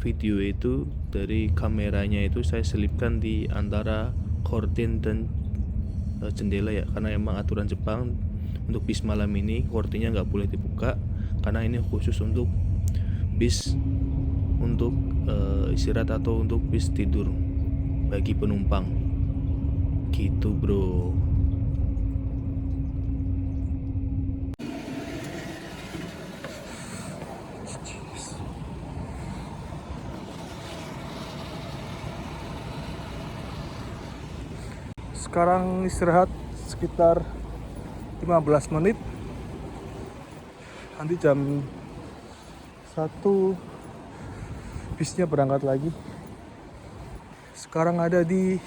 video itu dari kameranya itu saya selipkan di antara gorden dan jendela ya, karena emang aturan Jepang untuk bis malam ini gordennya nggak boleh dibuka, karena ini khusus untuk bis untuk istirahat atau untuk bis tidur bagi penumpang gitu bro. Sekarang istirahat sekitar 15 menit. Nanti jam 1 bisnya berangkat lagi. Sekarang ada di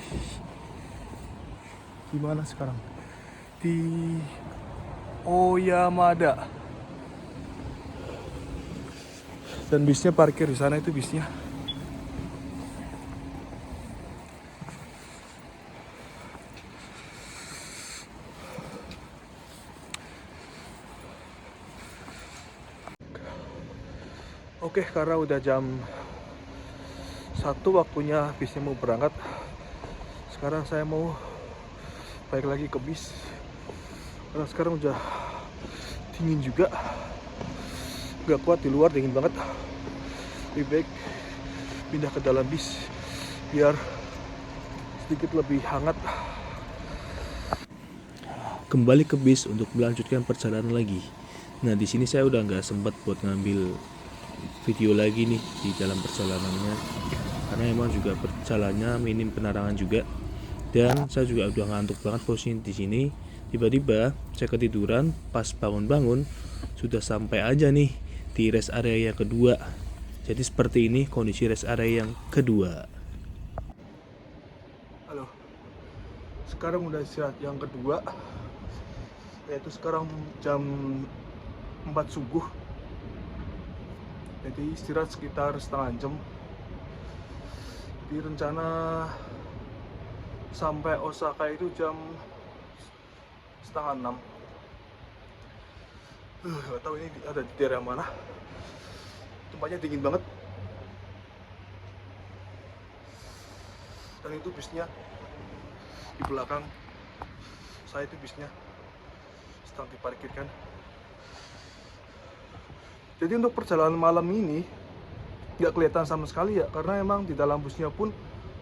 mana sekarang? Di Oyamada. Dan bisnya parkir di sana, itu bisnya. Oke, karena udah jam 1 waktunya bisnya mau berangkat. Sekarang saya mau balik lagi ke bis. Karena sekarang udah dingin juga. Gak kuat di luar, dingin banget. Lebih baik pindah ke dalam bis biar sedikit lebih hangat. Kembali ke bis untuk melanjutkan perjalanan lagi. Nah, di sini saya udah nggak sempat buat ngambil video lagi nih di dalam perjalanannya, karena emang juga perjalanannya minim penerangan juga, dan saya juga udah ngantuk banget posisi di sini. Tiba-tiba saya ketiduran, pas bangun-bangun sudah sampai aja nih di rest area yang kedua. Jadi seperti ini kondisi rest area yang kedua. Halo, sekarang udah istirahat yang kedua, yaitu sekarang jam 4 subuh. Jadi istirahat sekitar setengah jam. Di rencana sampai Osaka itu jam setengah 6. Gak tahu ini ada di daerah mana. Tempatnya dingin banget. Dan itu bisnya di belakang saya, itu bisnya sedang diparkirkan. Jadi untuk perjalanan malam ini nggak kelihatan sama sekali ya, karena emang di dalam busnya pun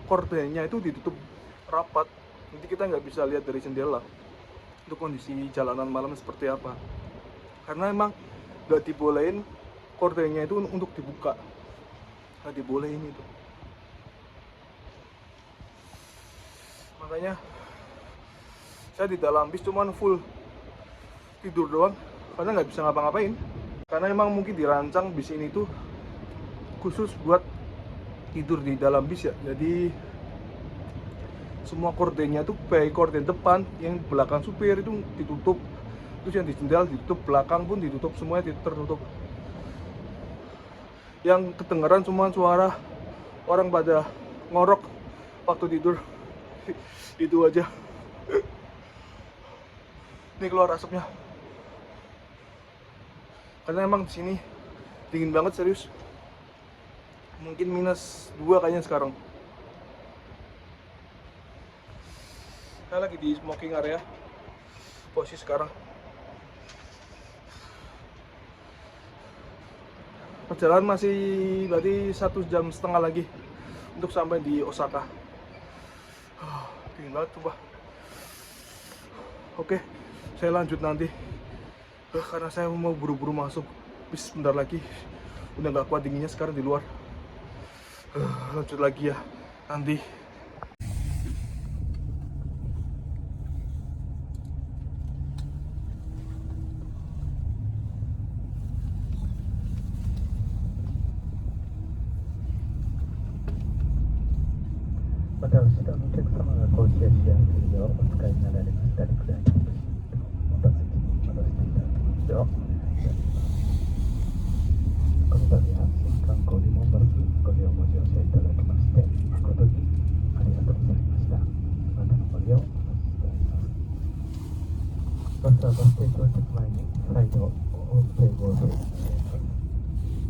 kordennya itu ditutup rapat. Nanti kita nggak bisa lihat dari jendela untuk kondisi jalanan malam seperti apa, karena emang nggak dibolehin kordennya itu untuk dibuka, nggak dibolehin itu. Makanya saya di dalam bis cuman full tidur doang, karena nggak bisa ngapa-ngapain. Karena emang mungkin dirancang bis ini tuh khusus buat tidur di dalam bis ya. Jadi semua kordennya tuh baik korden depan, yang belakang supir itu ditutup, terus yang di jendela ditutup, belakang pun ditutup, semuanya tertutup. Yang kedengaran cuma suara orang pada ngorok waktu tidur. Itu aja. Ini keluar asapnya. Karena emang di sini dingin banget, serius. Mungkin -2 kayaknya sekarang. Saya lagi di smoking area. Posisi sekarang. Perjalanan masih berarti 1,5 jam lagi untuk sampai di Osaka. Dingin banget coba. Oke, saya lanjut nanti. Karena saya mau buru-buru masuk bis sebentar lagi. Udah gak kuat dinginnya sekarang di luar. Lanjut lagi ya nanti.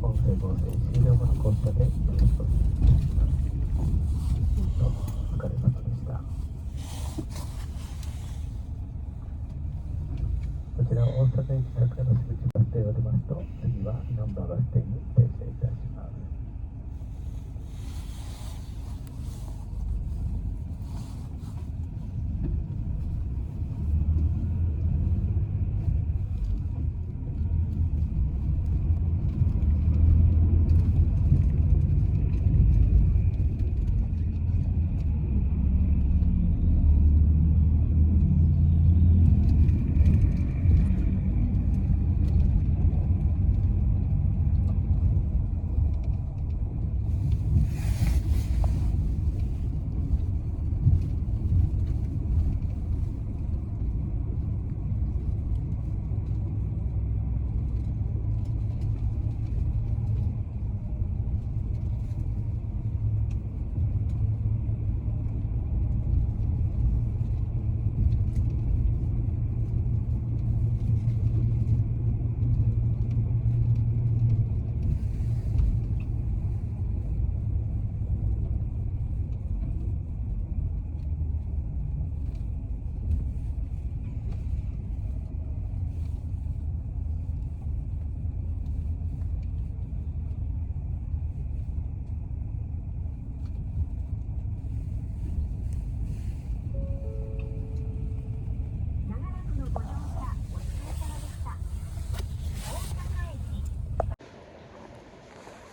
音声合成終了後のコンタでお願いします。どうもお疲れ様でした。こちら大阪駅桜の出口バス停を出ますと、次はナンバーバス停に停車いたします。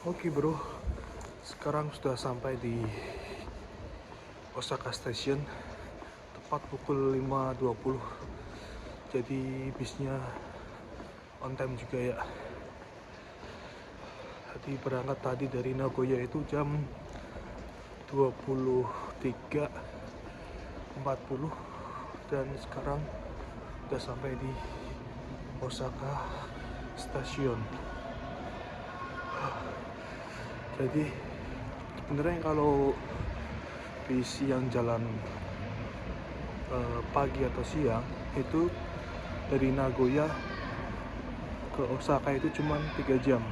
Oke bro, sekarang sudah sampai di Osaka Station tepat pukul 5.20. Jadi bisnya on time juga ya. Tadi berangkat tadi dari Nagoya itu jam 23.40 dan sekarang sudah sampai di Osaka Station. Jadi sebenarnya kalau bis yang jalan pagi atau siang itu dari Nagoya ke Osaka itu cuma 3 jam.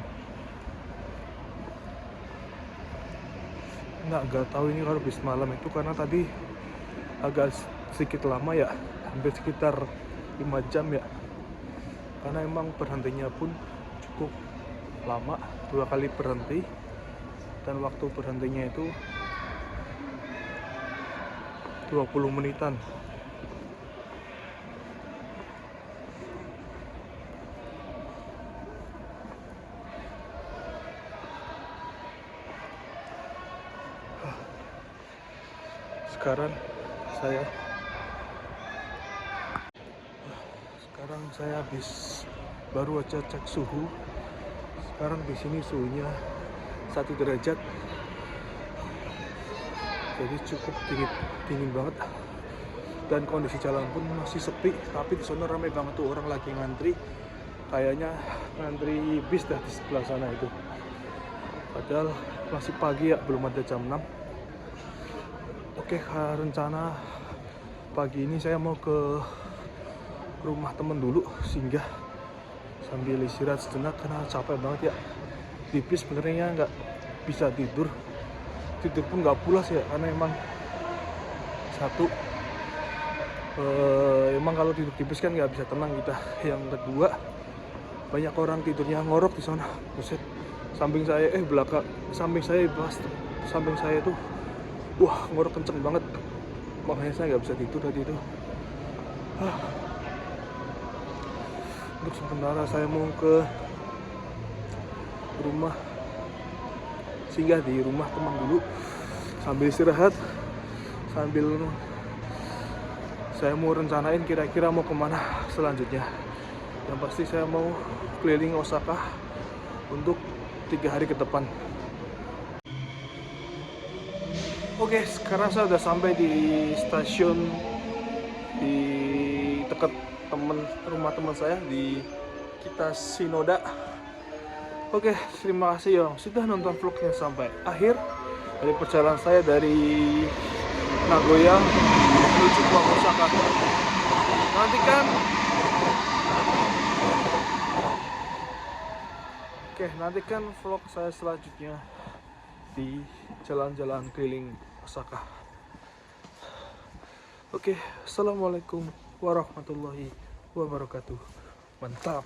Nggak tahu ini kalau bis malam itu, karena tadi agak sedikit lama ya, hampir sekitar 5 jam ya, karena emang berhentinya pun cukup lama, 2 kali berhenti, dan waktu berhentinya itu 20 menitan. Sekarang saya habis baru aja cek suhu. Sekarang di sini suhunya 1 derajat, jadi cukup dingin banget, dan kondisi jalan pun masih sepi. Tapi di sana ramai banget tuh, orang lagi ngantri, kayaknya ngantri bis dah di sebelah sana itu, padahal masih pagi ya, belum ada jam 6. Oke, rencana pagi ini saya mau ke rumah temen dulu, singgah sambil istirahat sejenak karena capek banget ya. Di bis sebenarnya nggak bisa tidur pun nggak pulas ya, karena emang satu emang kalau tidur di bis kan nggak bisa tenang kita. Yang kedua, banyak orang tidurnya ngorok di sana. Buset, samping saya tuh wah, ngorok kenceng banget, makanya saya nggak bisa tidur tadi itu. Untuk sementara saya mau ke rumah, singgah di rumah teman dulu sambil istirahat, sambil saya mau rencanain kira-kira mau kemana selanjutnya. Yang pasti saya mau keliling Osaka untuk 3 hari ke depan. Oke, sekarang saya udah sampai di stasiun di dekat rumah teman saya di Kitashinoda. Oke, terima kasih yang sudah nonton vlognya sampai akhir dari perjalanan saya dari Nagoya menuju ke Osaka. Nantikan Oke, nantikan vlog saya selanjutnya di jalan-jalan keliling Osaka. Oke, assalamualaikum warahmatullahi wabarakatuh. Mantap.